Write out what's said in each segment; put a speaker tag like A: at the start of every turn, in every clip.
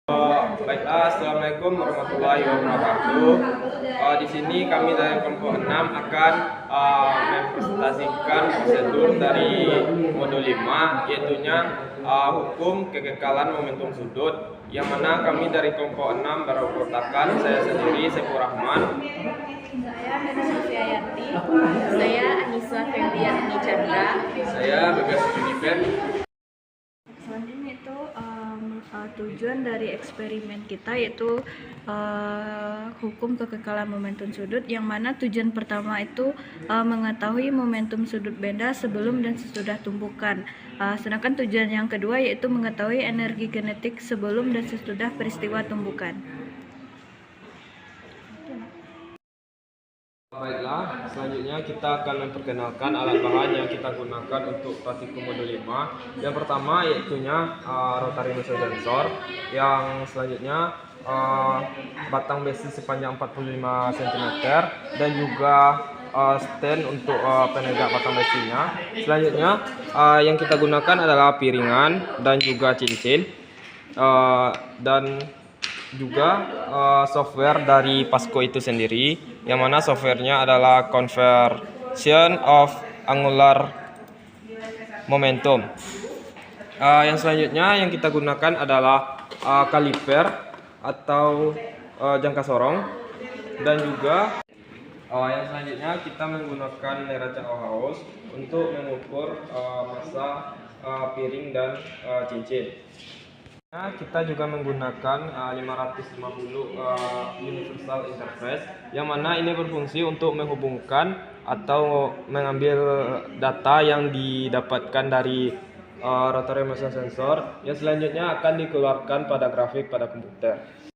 A: Baiklah, assalamualaikum warahmatullahi wabarakatuh. Di sini kami dari kelompok 6 akan mempresentasikan prosedur dari modul 5, yaitu hukum kekekalan momentum sudut, yang mana kami dari kelompok 6 baru bertakan, saya sendiri Saiful Rahman.
B: Saya Nana Sofiayanti. Saya Anissa Febriani Chandra.
A: Saya Bagas Juniper.
B: Selanjutnya itu tujuan dari eksperimen kita yaitu hukum kekekalan momentum sudut, yang mana tujuan pertama itu mengetahui momentum sudut benda sebelum dan sesudah tumpukan. Sedangkan tujuan yang kedua yaitu mengetahui energi kinetik sebelum dan sesudah peristiwa tumpukan.
A: Baiklah, selanjutnya kita akan memperkenalkan alat bahan yang kita gunakan untuk praktikum modul 5. Yang pertama yaitunya rotary motion sensor, yang selanjutnya batang besi sepanjang 45 cm dan juga stand untuk penegak batang besinya. Selanjutnya yang kita gunakan adalah piringan dan juga cincin, dan juga software dari Pasco itu sendiri, yang mana softwarenya adalah Conversion of Angular Momentum. Yang selanjutnya yang kita gunakan adalah kaliper atau jangka sorong, dan juga yang selanjutnya kita menggunakan neraca Ohaus untuk mengukur massa piring dan cincin. Kita juga menggunakan 550 universal interface, yang mana ini berfungsi untuk menghubungkan atau mengambil data yang didapatkan dari rotary motion sensor yang selanjutnya akan dikeluarkan pada grafik pada komputer.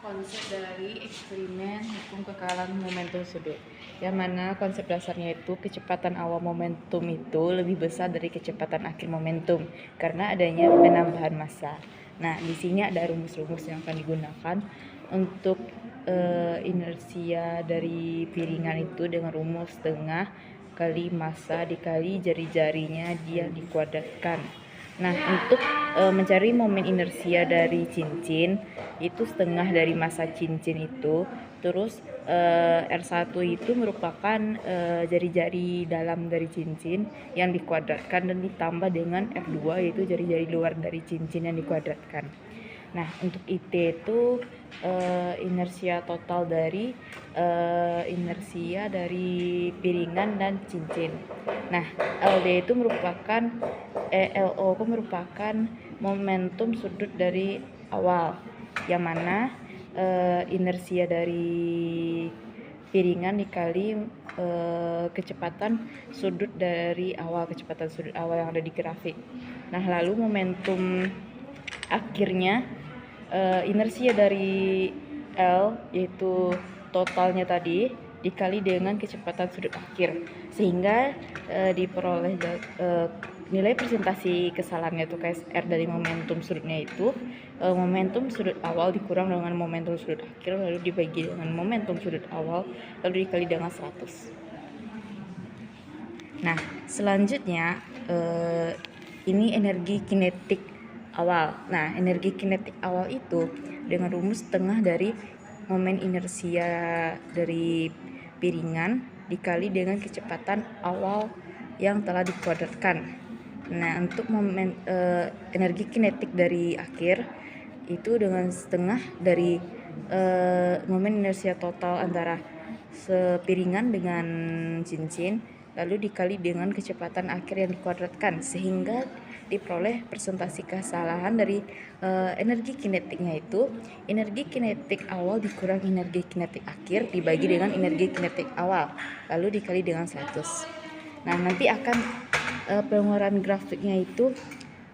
B: Konsep dari eksperimen hukum kekekalan momentum sudut, yang mana konsep dasarnya itu kecepatan awal momentum itu lebih besar dari kecepatan akhir momentum karena adanya penambahan massa. Nah, di sini ada rumus-rumus yang akan digunakan untuk inersia dari piringan itu dengan rumus setengah kali massa dikali jari-jarinya dia dikuadratkan. Nah, untuk mencari momen inersia dari cincin itu setengah dari massa cincin itu, terus R1 itu merupakan jari-jari dalam dari cincin yang dikuadratkan dan ditambah dengan R2 yaitu jari-jari luar dari cincin yang dikuadratkan. Nah, untuk IT itu inersia total dari inersia dari piringan dan cincin. Nah, LD itu merupakan LO itu merupakan momentum sudut dari awal, yang mana inersia dari piringan dikali kecepatan sudut dari awal, kecepatan sudut awal yang ada di grafik. Nah, lalu momentum akhirnya inersia dari L yaitu totalnya tadi dikali dengan kecepatan sudut akhir, sehingga diperoleh nilai presentasi kesalahannya itu KSR dari momentum sudutnya itu momentum sudut awal dikurang dengan momentum sudut akhir lalu dibagi dengan momentum sudut awal lalu dikali dengan 100. Nah, selanjutnya ini energi kinetik awal. Nah, energi kinetik awal itu dengan rumus setengah dari momen inersia dari piringan dikali dengan kecepatan awal yang telah dikuadratkan. Nah, untuk momen energi kinetik dari akhir itu dengan setengah dari momen inersia total antara sepiringan dengan cincin lalu dikali dengan kecepatan akhir yang dikuadratkan, sehingga diperoleh presentasi kesalahan dari energi kinetiknya itu energi kinetik awal dikurang energi kinetik akhir dibagi dengan energi kinetik awal lalu dikali dengan 100. Nah, nanti akan pengeluaran grafiknya itu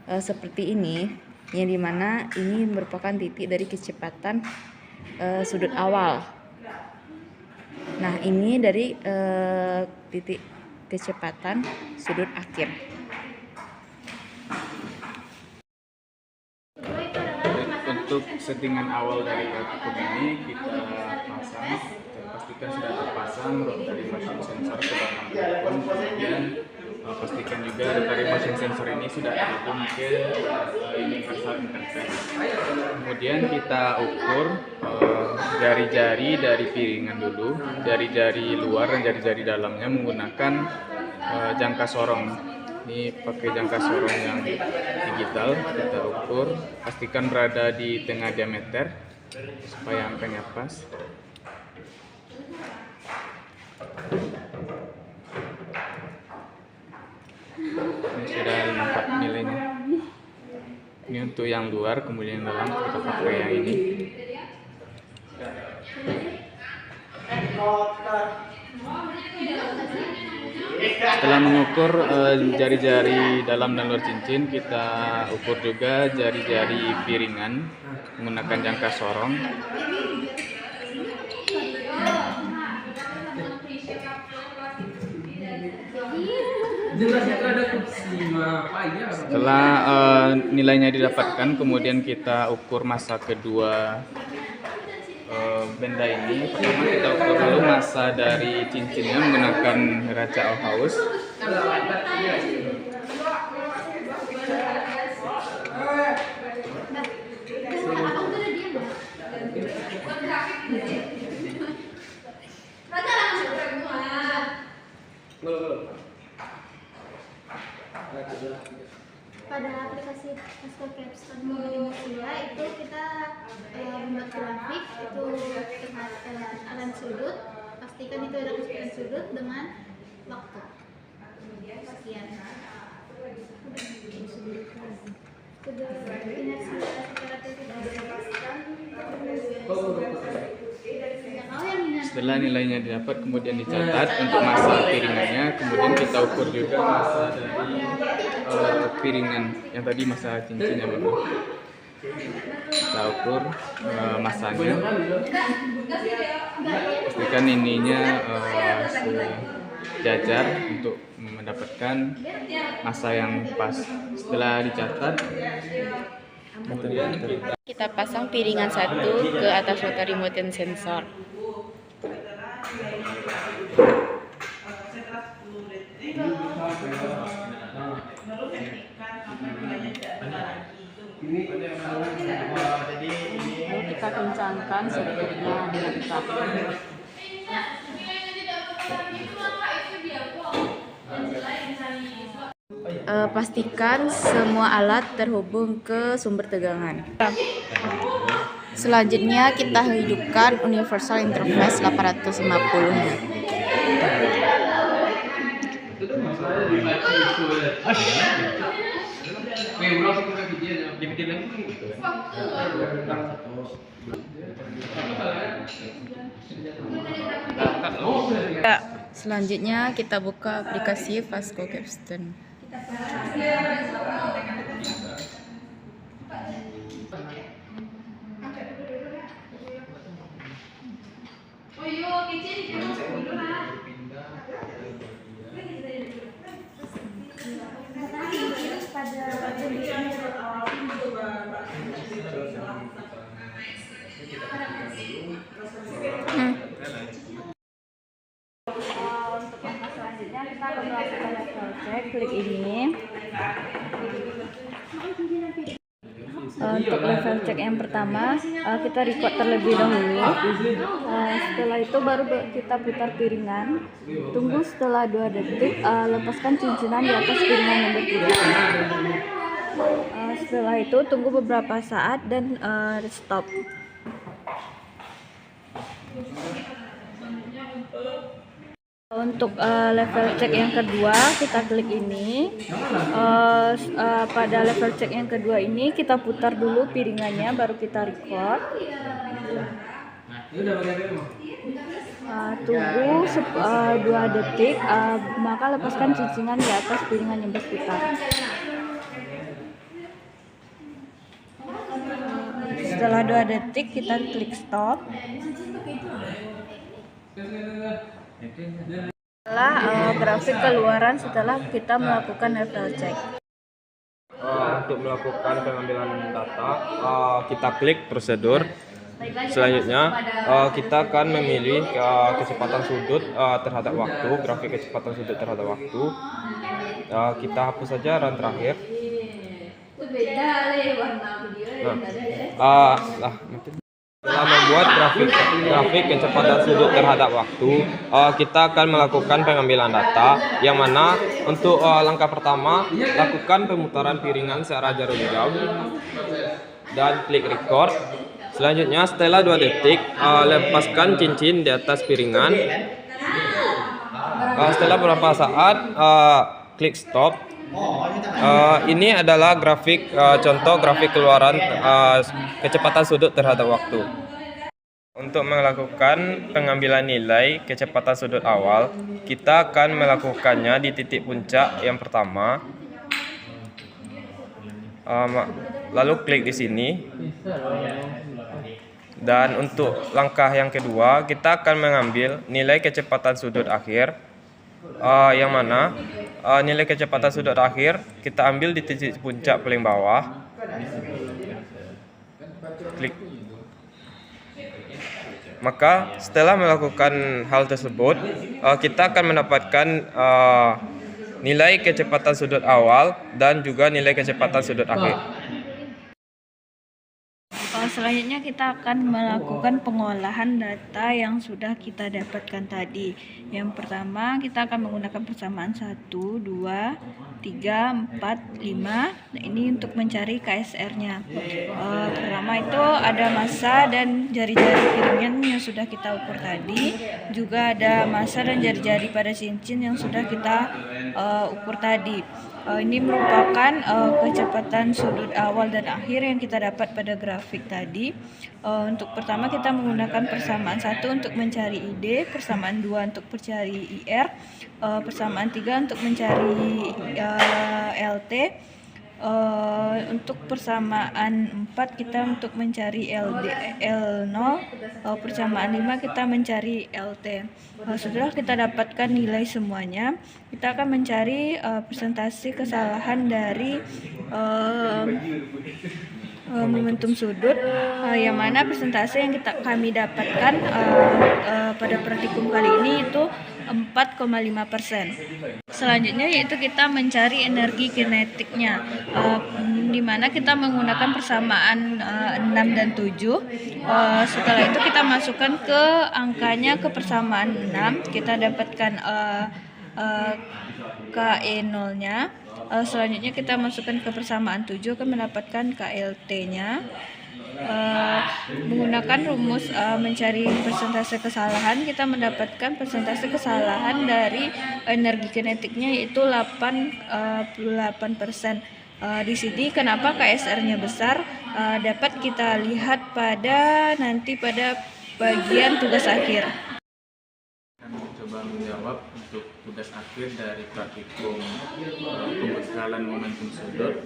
B: seperti ini, yang dimana ini merupakan titik dari kecepatan sudut awal. Nah, ini dari titik kecepatan sudut akhir.
C: Untuk settingan awal dari output ini kita pastikan sudah terpasang rotary motion sensor ke belakang telepon, kemudian pastikan juga rotary motion sensor ini sudah terhubung ke universal interface. Kemudian kita ukur jari-jari dari piringan dulu, jari-jari luar dan jari-jari dalamnya menggunakan jangka sorong. Ini pakai jangka sorong yang digital, kita ukur, pastikan berada di tengah diameter supaya angkanya pas. Ini sudah nampak nilainya. Ini untuk yang luar, kemudian yang dalam kita pakai yang ini. Setelah mengukur jari-jari dalam dan luar cincin, kita ukur juga jari-jari piringan menggunakan jangka sorong. Setelah nilainya didapatkan, kemudian kita ukur massa kedua benda ini. Pertama kita ukur dulu massa dari cincinnya menggunakan neraca Auhaus.
D: Pada aplikasi Fasco Capstone Multimedia itu kita membuat grafik itu dengan alan sudut, pastikan itu ada kesesuaian sudut dengan waktu. Sekian.
C: Setelah nilainya didapat, kemudian dicatat untuk massa piringannya, kemudian kita ukur juga massa dari piringan yang tadi massa cincinnya baru. Kita ukur massanya, pastikan ininya sejajar untuk mendapatkan massa yang pas. Setelah dicatat, kemudian
B: Kita pasang piringan satu ke atas rotary motion sensor. Lalu kita kencangkan setirnya dengan tetap. Pastikan semua alat terhubung ke sumber tegangan. Selanjutnya kita hidupkan universal interface 850-nya. Selanjutnya kita buka aplikasi Fasco Capstone. Untuk langkah selanjutnya kita akan melakukan level check. Klik ini. Untuk level check yang pertama, kita record terlebih dahulu. Setelah itu baru kita putar piringan. Tunggu setelah 2 detik, lepaskan cincinan di atas piringan yang berputar. Setelah itu tunggu beberapa saat dan stop. Untuk level check yang kedua, kita klik ini. Pada level check yang kedua ini kita putar dulu piringannya, baru kita record. Tunggu 2 detik, maka lepaskan cincinan di atas piringan yang berputar. Setelah 2 detik kita klik stop. Setelah grafik keluaran setelah kita melakukan level check.
A: Untuk melakukan pengambilan data, kita klik prosedur. Selanjutnya kita akan memilih kecepatan sudut terhadap waktu, grafik kecepatan sudut terhadap waktu. kita hapus saja run terakhir. Setelah membuat grafik kecepatan sudut terhadap waktu, kita akan melakukan pengambilan data, yang mana untuk langkah pertama, lakukan pemutaran piringan searah jarum jam dan klik record. Selanjutnya, setelah 2 detik, lepaskan cincin di atas piringan. Setelah beberapa saat, klik stop. Ini adalah grafik contoh grafik keluaran kecepatan sudut terhadap waktu. Untuk melakukan pengambilan nilai kecepatan sudut awal, kita akan melakukannya di titik puncak yang pertama. Lalu klik di sini. Dan untuk langkah yang kedua, kita akan mengambil nilai kecepatan sudut akhir, yang mana nilai kecepatan sudut akhir kita ambil di titik puncak paling bawah. Klik. Maka setelah melakukan hal tersebut, kita akan mendapatkan nilai kecepatan sudut awal dan juga nilai kecepatan sudut akhir.
E: Selanjutnya kita akan melakukan pengolahan data yang sudah kita dapatkan tadi. Yang pertama kita akan menggunakan persamaan 1, 2, 3, 4, 5. Nah, ini untuk mencari KSR-nya. Pertama itu ada massa dan jari-jari piringan yang sudah kita ukur tadi. Juga ada massa dan jari-jari pada cincin yang sudah kita ukur tadi. Ini merupakan kecepatan sudut awal dan akhir yang kita dapat pada grafik tadi. Untuk pertama kita menggunakan persamaan 1 untuk mencari ID, persamaan 2 untuk mencari IR, persamaan 3 untuk mencari LT, untuk persamaan 4 kita untuk mencari L0, persamaan 5 kita mencari LT. Setelah kita dapatkan nilai semuanya, kita akan mencari persentase kesalahan dari momentum sudut, yang mana persentase yang kami dapatkan pada praktikum kali ini itu 4,5%. Selanjutnya yaitu kita mencari energi kinetiknya, di mana kita menggunakan persamaan 6 dan 7. Setelah itu kita masukkan ke angkanya ke persamaan 6, kita dapatkan KE0-nya. Selanjutnya kita masukkan ke persamaan 7 akan mendapatkan KLT-nya. Menggunakan rumus mencari persentase kesalahan, kita mendapatkan persentase kesalahan dari energi kinetiknya yaitu 88%. Di sini kenapa KSR-nya besar dapat kita lihat pada bagian tugas akhir.
C: Kami coba menjawab untuk tugas akhir dari praktikum pembekalan momentum sudut.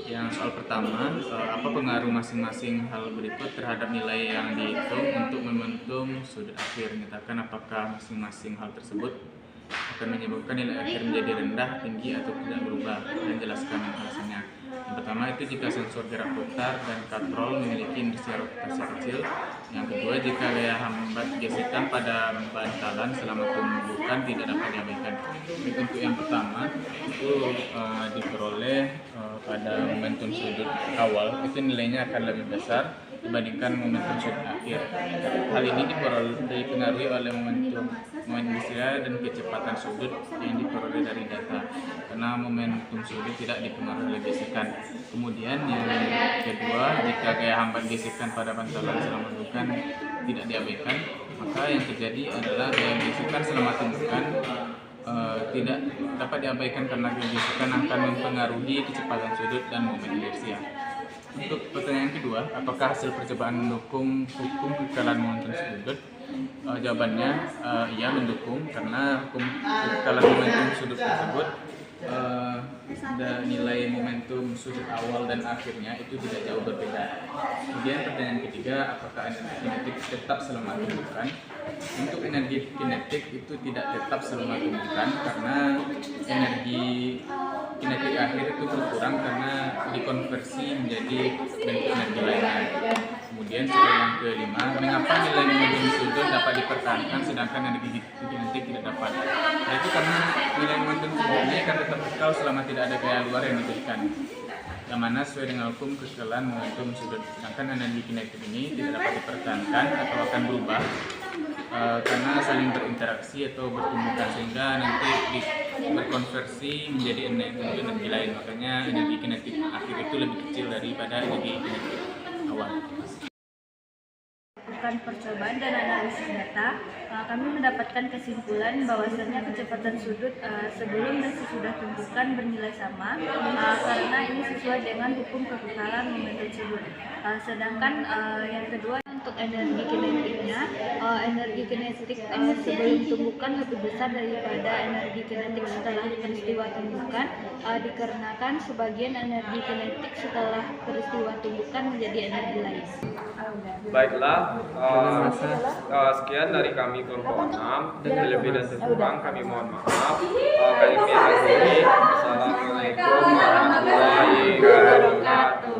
C: Yang soal pertama, apa pengaruh masing-masing hal berikut terhadap nilai yang dihitung untuk momentum sudut akhir? Nyatakan apakah masing-masing hal tersebut akan menyebabkan nilai akhir menjadi rendah, tinggi, atau tidak berubah, dan jelaskan alasannya. Yang pertama itu jika sensor gerak putar dan katrol memiliki industri rotasi kecil. Yang kedua, jika gaya hambat gesekan pada bantalan selama pembukaan tidak dapat diabaikan. Untuk yang pertama itu diperoleh pada momentum sudut awal, itu nilainya akan lebih besar dibandingkan momentum sudut akhir. Hal ini dipengaruhi oleh momentum industrial dan kecepatan sudut yang diperoleh dari data, karena momentum sudut tidak dipengaruhi oleh gesekan. Kemudian yang kedua, jika gaya hambat gesekan pada bantalan selama pembukaan tidak diabaikan, maka yang terjadi adalah gaya gesekan selama pembukaan tidak dapat diabaikan karena gaya gesekan akan mempengaruhi kecepatan sudut dan momen inersia. Untuk pertanyaan kedua, apakah hasil percobaan mendukung hukum kekekalan momentum sudut? Jawabannya iya, mendukung, karena hukum kekekalan momentum sudut tersebut nilai momentum sudut awal dan akhirnya itu tidak jauh berbeda. Kemudian pertanyaan ketiga, apakah energi kinetik tetap selama tumbukan? Untuk energi kinetik itu tidak tetap selama tumbukan, karena energi kinetik akhir itu berkurang karena berkonversi menjadi bentuk energi lainnya. Kemudian soal yang kelima, mengapa nilai momentum sudut dapat dipertahankan sedangkan energi kinetik tidak dapat? Nah, itu karena nilai momentum sudut ini akan tetap kekal selama tidak ada gaya luar yang diberikan, yang mana sesuai dengan hukum kekekalan momentum sudut. Sedangkan energi kinetik ini tidak dapat dipertahankan atau akan berubah karena saling berinteraksi atau bertumbukan, sehingga nanti berkonversi menjadi energi lain. Makanya energi kinetik akhir itu lebih kecil daripada energi kinetik awal.
E: Melakukan percobaan dan analisis data, kami mendapatkan kesimpulan bahwasannya kecepatan sudut sebelum dan sesudah tumpukan bernilai sama, karena ini sesuai dengan hukum kekekalan momentum sudut. Sedangkan yang kedua, untuk energi kinetiknya, energi kinetik sebelum tumbukan lebih besar daripada energi kinetik setelah peristiwa tumbukan, dikarenakan sebagian energi kinetik setelah peristiwa tumbukan menjadi energi lain.
A: Baiklah, sekian dari kami kelompok 6, dan lebih dan kurang kami mohon maaf. Kami akhiri. Assalamualaikum warahmatullahi wabarakatuh.